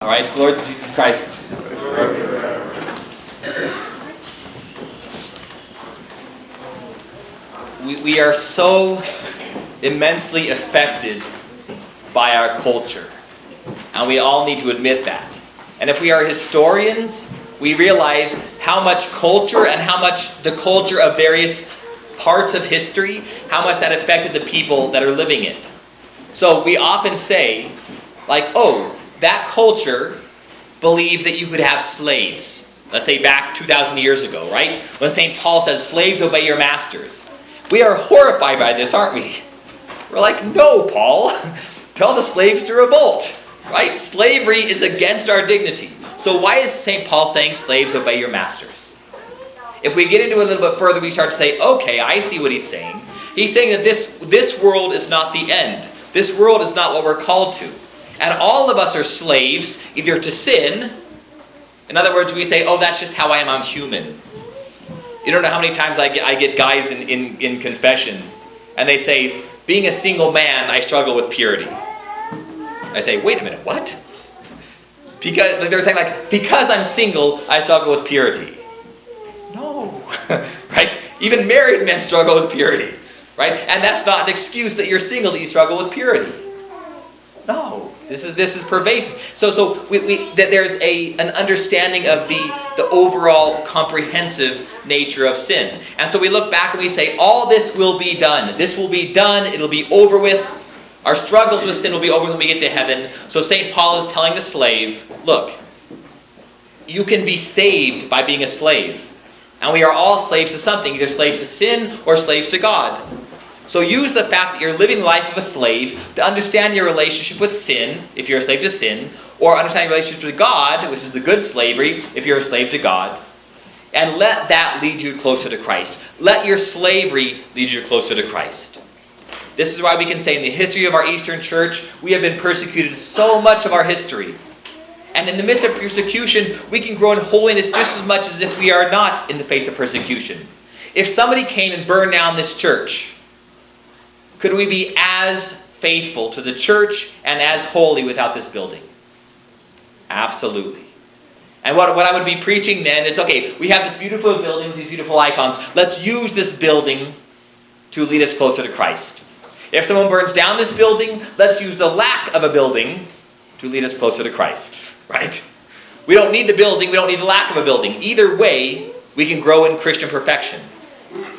All right, glory to Jesus Christ. We are so immensely affected by our culture, and we all need to admit that. And if we are historians, we realize how much culture and how much the culture of various parts of history, how much that affected the people that are living it. So we often say, like, oh, that culture believed that you could have slaves. Let's say back 2,000 years ago, right? When St. Paul says, slaves, obey your masters. We are horrified by this, aren't we? We're like, no, Paul. Tell the slaves to revolt, right? Slavery is against our dignity. So why is St. Paul saying, slaves, obey your masters? If we get into it a little bit further, we start to say, okay, I see what he's saying. He's saying that this world is not the end. This world is not what we're called to. And all of us are slaves, either to sin. In other words, we say, oh, that's just how I am, I'm human. You don't know how many times I get guys in confession, and they say, being a single man, I struggle with purity. I say, wait a minute, what? Because they're saying, because I'm single, I struggle with purity. No, right? Even married men struggle with purity, right? And that's not an excuse that you're single, that you struggle with purity. No, this is pervasive. So that there's an understanding of the overall comprehensive nature of sin. And so we look back and we say, all this will be done. This will be done. It'll be over with. Our struggles with sin will be over when we get to heaven. So St. Paul is telling the slave, look, you can be saved by being a slave. And we are all slaves to something, either slaves to sin or slaves to God. So use the fact that you're living the life of a slave to understand your relationship with sin, if you're a slave to sin, or understand your relationship to God, which is the good slavery, if you're a slave to God. And let that lead you closer to Christ. Let your slavery lead you closer to Christ. This is why we can say in the history of our Eastern Church, we have been persecuted so much of our history. And in the midst of persecution, we can grow in holiness just as much as if we are not in the face of persecution. If somebody came and burned down this church, could we be as faithful to the church and as holy without this building? Absolutely. And what I would be preaching then is, okay, we have this beautiful building with these beautiful icons. Let's use this building to lead us closer to Christ. If someone burns down this building, let's use the lack of a building to lead us closer to Christ. Right? We don't need the building, we don't need the lack of a building. Either way, we can grow in Christian perfection.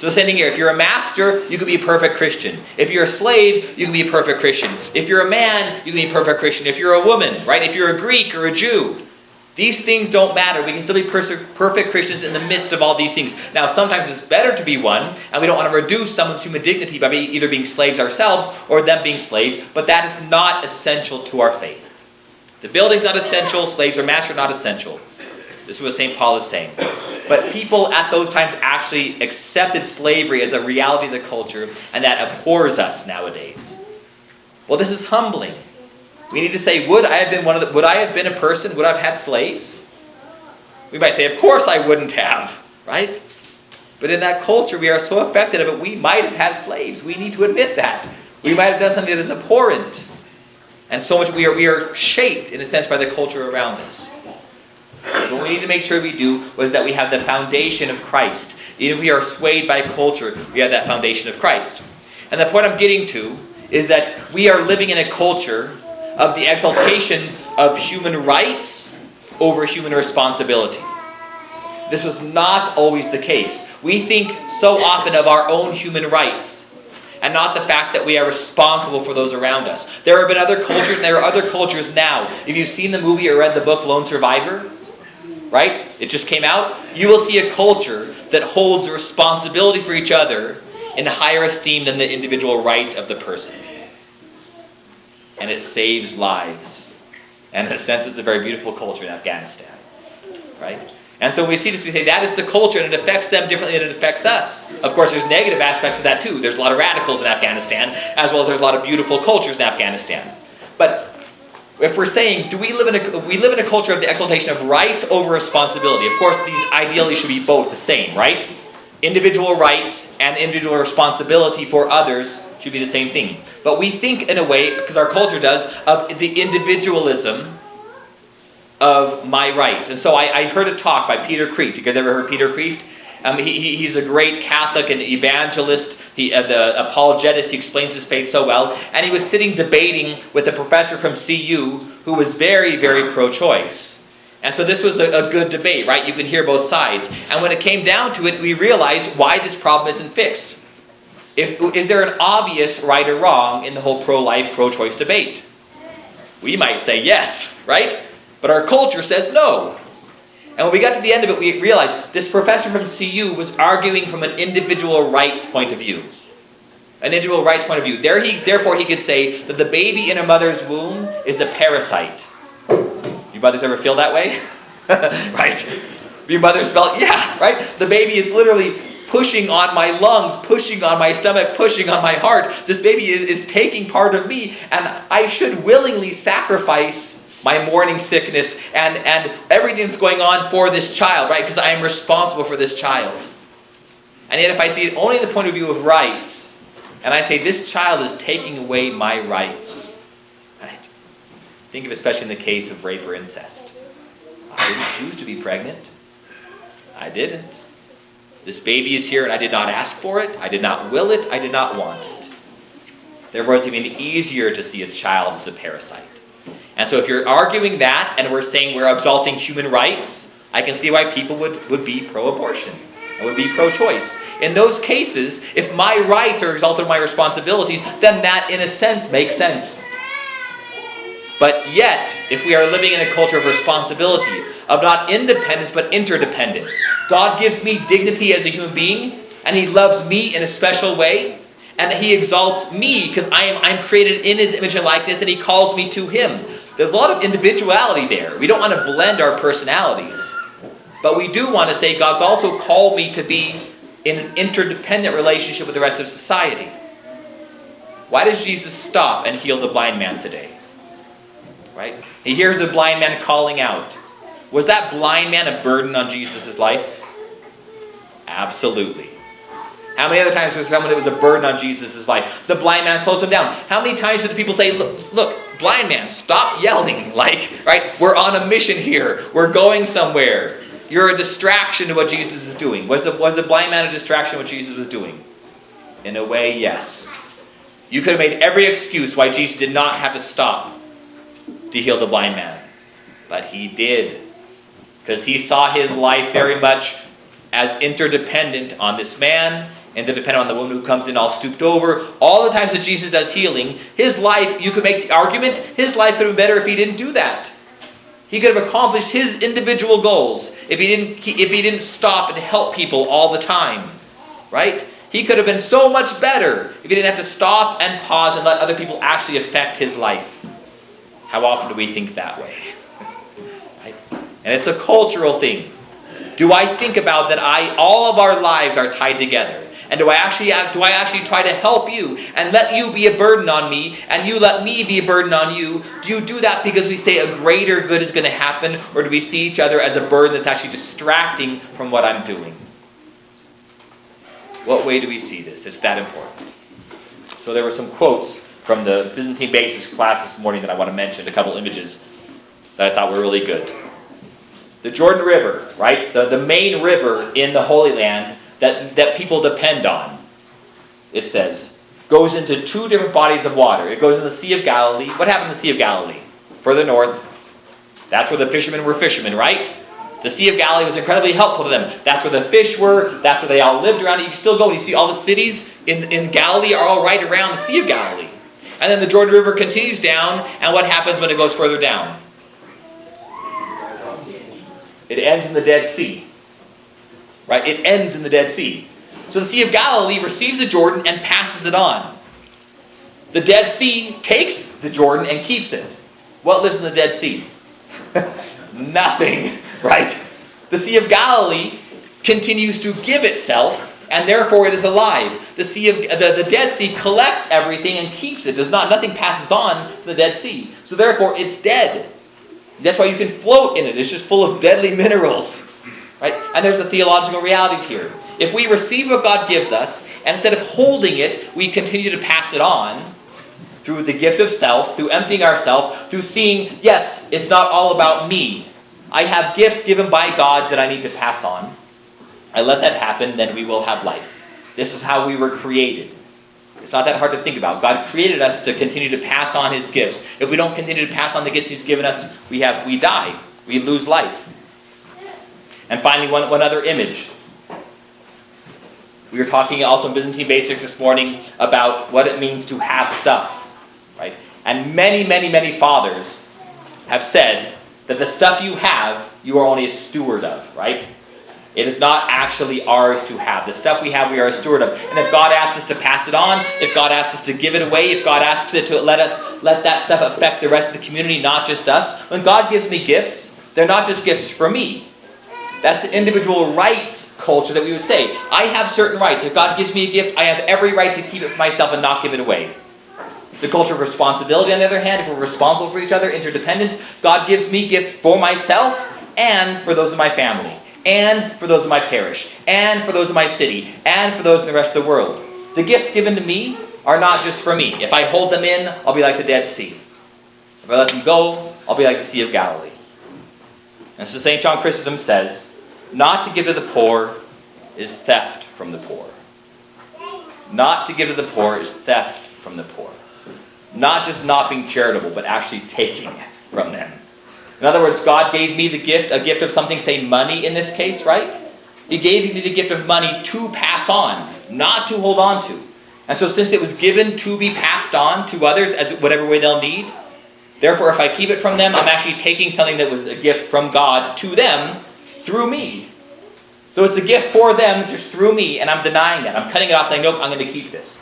So the same thing here. If you're a master, you can be a perfect Christian. If you're a slave, you can be a perfect Christian. If you're a man, you can be a perfect Christian. If you're a woman, right? If you're a Greek or a Jew, these things don't matter. We can still be perfect Christians in the midst of all these things. Now, sometimes it's better to be one, and we don't want to reduce someone's human dignity by either being slaves ourselves or them being slaves, but that is not essential to our faith. The building's not essential, slaves or masters are not essential. This is what St. Paul is saying. But people at those times actually accepted slavery as a reality of the culture, and that abhors us nowadays. Well, this is humbling. We need to say, would I have been a person? Would I have had slaves? We might say, of course I wouldn't have, right? But in that culture, we are so affected of it, we might have had slaves. We need to admit that. We might have done something that is abhorrent. And so much we are shaped, in a sense, by the culture around us. So what we need to make sure we do was that we have the foundation of Christ. Even if we are swayed by culture, we have that foundation of Christ. And the point I'm getting to is that we are living in a culture of the exaltation of human rights over human responsibility. This was not always the case. We think so often of our own human rights and not the fact that we are responsible for those around us. There have been other cultures, and there are other cultures now. If you've seen the movie or read the book Lone Survivor, right? It just came out. You will see a culture that holds the responsibility for each other in higher esteem than the individual right of the person. And it saves lives. And in a sense, it's a very beautiful culture in Afghanistan. Right? And so when we see this, we say that is the culture, and it affects them differently than it affects us. Of course, there's negative aspects of that too. There's a lot of radicals in Afghanistan, as well as there's a lot of beautiful cultures in Afghanistan. But if we're saying, we live in a culture of the exaltation of right over responsibility. Of course, these ideally should be both the same, right? Individual rights and individual responsibility for others should be the same thing. But we think in a way, because our culture does, of the individualism of my rights. And so I heard a talk by Peter Kreeft. You guys ever heard Peter Kreeft? He's a great Catholic and evangelist. The apologetics, he explains his faith so well. And he was sitting debating with a professor from CU who was very, very pro-choice. And so this was a good debate, right? You could hear both sides. And when it came down to it, we realized why this problem isn't fixed. Is there an obvious right or wrong in the whole pro-life, pro-choice debate? We might say yes, right? But our culture says no. And when we got to the end of it, we realized this professor from CU was arguing from an individual rights point of view. An individual rights point of view. Therefore, he could say that the baby in a mother's womb is a parasite. You mothers ever feel that way? Right? Your mothers felt, yeah, right? The baby is literally pushing on my lungs, pushing on my stomach, pushing on my heart. This baby is taking part of me, and I should willingly sacrifice my morning sickness and everything that's going on for this child, right? Because I am responsible for this child. And yet if I see it only in the point of view of rights, and I say this child is taking away my rights, right? Think of especially in the case of rape or incest. I didn't choose to be pregnant. I didn't. This baby is here and I did not ask for it. I did not will it. I did not want it. Therefore, it's even easier to see a child as a parasite. And so if you're arguing that and we're saying we're exalting human rights, I can see why people would be pro-abortion and would be pro-choice. In those cases, if my rights are exalted my responsibilities, then that in a sense makes sense. But yet, if we are living in a culture of responsibility, of not independence but interdependence, God gives me dignity as a human being, and He loves me in a special way, and He exalts me because I'm created in His image and likeness, and He calls me to Him. There's a lot of individuality there. We don't want to blend our personalities. But we do want to say God's also called me to be in an interdependent relationship with the rest of society. Why does Jesus stop and heal the blind man today? Right? He hears the blind man calling out. Was that blind man a burden on Jesus' life? Absolutely. How many other times was someone that was a burden on Jesus' life? The blind man slows him down. How many times did the people say, look, blind man, stop yelling. Right? We're on a mission here. We're going somewhere. You're a distraction to what Jesus is doing. Was the blind man a distraction to what Jesus was doing? In a way, yes. You could have made every excuse why Jesus did not have to stop to heal the blind man. But He did. Because He saw his life very much as interdependent on this man, interdependent on the woman who comes in all stooped over. All the times that Jesus does healing, his life, you could make the argument, his life could have been better if he didn't do that. He could have accomplished his individual goals if he didn't stop and help people all the time. Right? He could have been so much better if he didn't have to stop and pause and let other people actually affect his life. How often do we think that way? Right? And it's a cultural thing. Do I think about that all of our lives are tied together? And do I actually try to help you and let you be a burden on me and you let me be a burden on you? Do you do that because we say a greater good is going to happen, or do we see each other as a burden that's actually distracting from what I'm doing? What way do we see this? It's that important. So there were some quotes from the Byzantine basics class this morning that I want to mention, a couple images that I thought were really good. The Jordan River, right? The main river in the Holy Land that people depend on, it says, goes into two different bodies of water. It goes in the Sea of Galilee. What happened in the Sea of Galilee? Further north. That's where the fishermen were fishermen, right? The Sea of Galilee was incredibly helpful to them. That's where the fish were. That's where they all lived around. You can still go and you see all the cities in Galilee are all right around the Sea of Galilee. And then the Jordan River continues down, and what happens when it goes further down? It ends in the Dead Sea. Right? It ends in the Dead Sea. So the Sea of Galilee receives the Jordan and passes it on. The Dead Sea takes the Jordan and keeps it. What lives in the Dead Sea? Nothing. Right? The Sea of Galilee continues to give itself, and therefore it is alive. The Dead Sea collects everything and keeps it. Nothing passes on to the Dead Sea. So therefore it's dead. That's why you can float in it. It's just full of deadly minerals. Right? And there's a theological reality here. If we receive what God gives us, and instead of holding it, we continue to pass it on, through the gift of self, through emptying ourselves, through seeing, yes, it's not all about me. I have gifts given by God that I need to pass on. I let that happen, then we will have life. This is how we were created. It's not that hard to think about. God created us to continue to pass on his gifts. If we don't continue to pass on the gifts he's given us, we die. We lose life. And finally, one other image. We were talking also in Byzantine Basics this morning about what it means to have stuff, right? And many, many, many fathers have said that the stuff you have, you are only a steward of, right? It is not actually ours to have. The stuff we have, we are a steward of. And if God asks us to pass it on, if God asks us to give it away, if God asks it to let that stuff affect the rest of the community, not just us. When God gives me gifts, they're not just gifts for me. That's the individual rights culture that we would say. I have certain rights. If God gives me a gift, I have every right to keep it for myself and not give it away. The culture of responsibility, on the other hand, if we're responsible for each other, interdependent, God gives me gifts for myself and for those of my family, and for those of my parish, and for those of my city, and for those in the rest of the world. The gifts given to me are not just for me. If I hold them in, I'll be like the Dead Sea. If I let them go, I'll be like the Sea of Galilee. And so St. John Chrysostom says, not to give to the poor is theft from the poor. Not to give to the poor is theft from the poor. Not just not being charitable, but actually taking from them. In other words, God gave me the gift, a gift of something, say money in this case, right? He gave me the gift of money to pass on, not to hold on to. And so since it was given to be passed on to others as whatever way they'll need, therefore if I keep it from them, I'm actually taking something that was a gift from God to them through me. So it's a gift for them just through me, and I'm denying that. I'm cutting it off saying, nope, I'm going to keep this.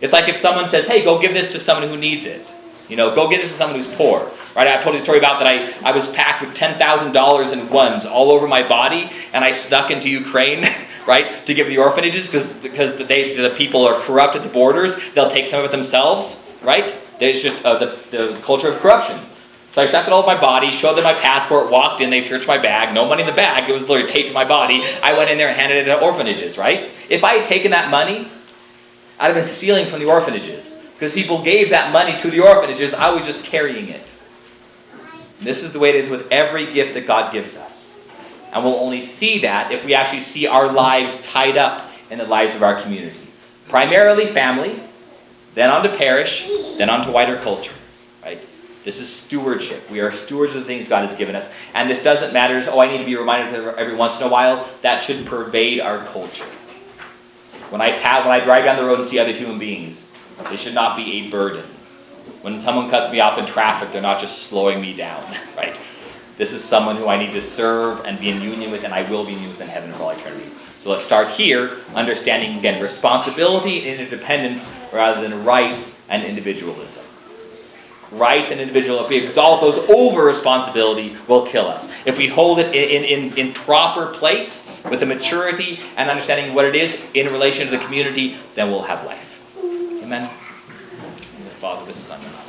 It's like if someone says, hey, go give this to someone who needs it. Go give this to someone who's poor. Right? I've told you a story about that I was packed with $10,000 in ones all over my body, and I snuck into Ukraine, right, to give the orphanages because the people are corrupt at the borders. They'll take some of it themselves, right? It's just the culture of corruption. So I stuck it all over my body, showed them my passport, walked in, they searched my bag, no money in the bag, it was literally taped to my body. I went in there and handed it to orphanages, right? If I had taken that money, I'd have been stealing from the orphanages. Because people gave that money to the orphanages, I was just carrying it. And this is the way it is with every gift that God gives us. And we'll only see that if we actually see our lives tied up in the lives of our community. Primarily family, then onto parish, then onto wider culture. Right? This is stewardship. We are stewards of the things God has given us. And this doesn't matter, I need to be reminded every once in a while. That should pervade our culture. When I drive down the road and see other human beings, they should not be a burden. When someone cuts me off in traffic, they're not just slowing me down, right? This is someone who I need to serve and be in union with, and I will be in union with in heaven for all eternity. So let's start here, understanding, again, responsibility and interdependence rather than rights and individualism. Rights and individual, if we exalt those over responsibility, will kill us. If we hold it in proper place, with the maturity and understanding what it is in relation to the community, then we'll have life. Amen. In the Father, the Son, and the Holy Spirit.